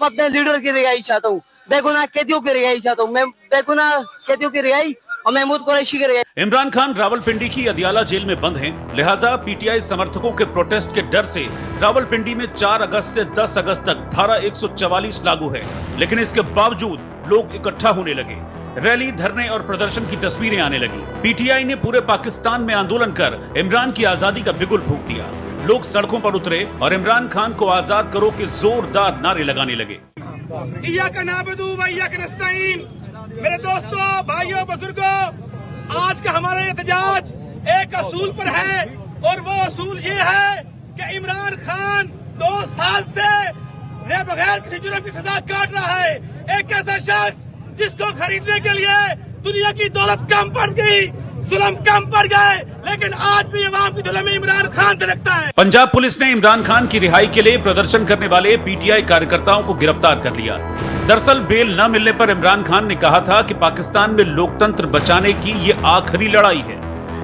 अपने लीडर की रिहाई चाहता हूँ, बेगुनाह कैदियों की रिहाई चाहता हूँ, मैं बेगुनाह कैदियों की रिहाई और महमूद कुरैशी की रिहाई। इमरान खान रावलपिंडी की अदियाला जेल में बंद हैं, लिहाजा पीटीआई समर्थकों के प्रोटेस्ट के डर से रावलपिंडी में 4 अगस्त से 10 अगस्त तक धारा 144 लागू है। लेकिन इसके बावजूद लोग इकट्ठा होने लगे, रैली, धरने और प्रदर्शन की तस्वीरें आने लगी। पीटीआई ने पूरे पाकिस्तान में आंदोलन कर इमरान की आजादी का बिगुल फूंक दिया। लोग सड़कों पर उतरे और इमरान खान को आजाद करो के जोरदार नारे लगाने लगे। मेरे दोस्तों, भाइयों, बुजुर्गों, आज का हमारा एहतजाज एक असूल पर है और वो असूल ये है कि इमरान खान 2 साल से बगैर किसी जुर्म की सजा काट रहा है। एक ऐसा शख्स जिसको खरीदने के लिए दुनिया की दौलत कम पड़ गई, जुल्म कम पड़ गए, लेकिन आज भी अवाम की जुल्म इमरान खान से लगता है। पंजाब पुलिस ने इमरान खान की रिहाई के लिए प्रदर्शन करने वाले पीटीआई कार्यकर्ताओं को गिरफ्तार कर लिया। दरअसल बेल न मिलने पर इमरान खान ने कहा था कि पाकिस्तान में लोकतंत्र बचाने की ये आखिरी लड़ाई है।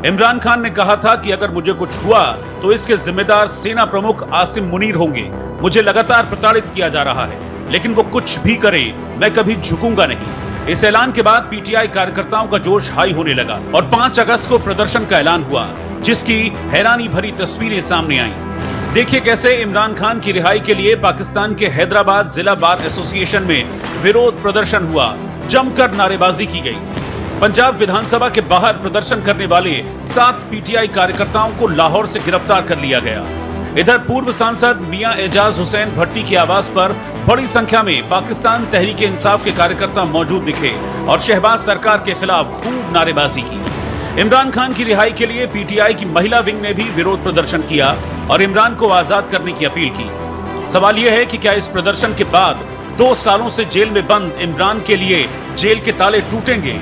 इमरान खान ने कहा था कि अगर मुझे कुछ हुआ तो इसके जिम्मेदार सेना प्रमुख आसिम मुनीर होंगे। मुझे लगातार प्रताड़ित किया जा रहा है, लेकिन वो कुछ भी करे, मैं कभी झुकूंगा नहीं। इस ऐलान के बाद पीटीआई कार्यकर्ताओं का जोश हाई होने लगा और 5 अगस्त को प्रदर्शन का ऐलान हुआ, जिसकी हैरानी भरी तस्वीरें सामने आईं। देखिए कैसे इमरान खान की रिहाई के लिए पाकिस्तान के हैदराबाद जिला बार एसोसिएशन में विरोध प्रदर्शन हुआ, जमकर नारेबाजी की गई। पंजाब विधानसभा के बाहर प्रदर्शन करने वाले 7 पीटीआई कार्यकर्ताओं को लाहौर से गिरफ्तार कर लिया गया। इधर पूर्व सांसद मियां एजाज हुसैन भट्टी के आवास पर बड़ी संख्या में पाकिस्तान तहरीक-ए-इंसाफ के कार्यकर्ता मौजूद दिखे और शहबाज सरकार के खिलाफ खूब नारेबाजी की। इमरान खान की रिहाई के लिए पीटीआई की महिला विंग ने भी विरोध प्रदर्शन किया और इमरान को आजाद करने की अपील की। सवाल यह है कि क्या इस प्रदर्शन के बाद 2 सालों से जेल में बंद इमरान के लिए जेल के ताले टूटेंगे?